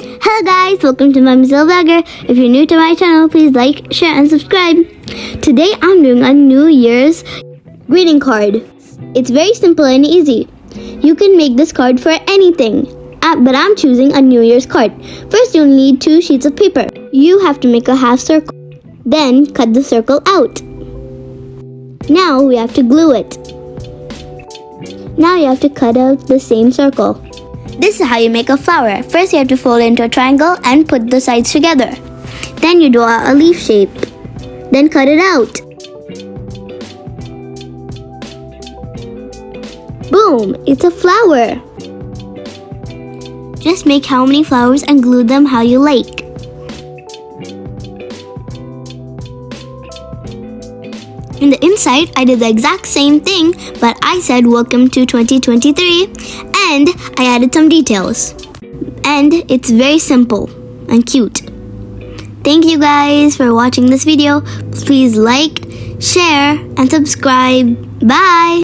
Hello guys, welcome to Mommy's Little Vlogger. If you're new to my channel, please like, share, and subscribe. Today I'm doing a New Year's greeting card. It's very simple and easy. You can make this card for anything, but I'm choosing a New Year's card. First, you'll need 2 sheets of paper. You have to make a half circle. Then, cut the circle out. Now, we have to glue it. Now, you have to cut out the same circle. This is how you make a flower. First, you have to fold it into a triangle and put the sides together. Then, you draw a leaf shape. Then, cut it out. Boom! It's a flower. Just make how many flowers and glue them how you like. In the inside, I did the exact same thing, but I said welcome to 2023 and I added some details. And it's very simple and cute. Thank you guys for watching this video. Please like, share, and subscribe. Bye!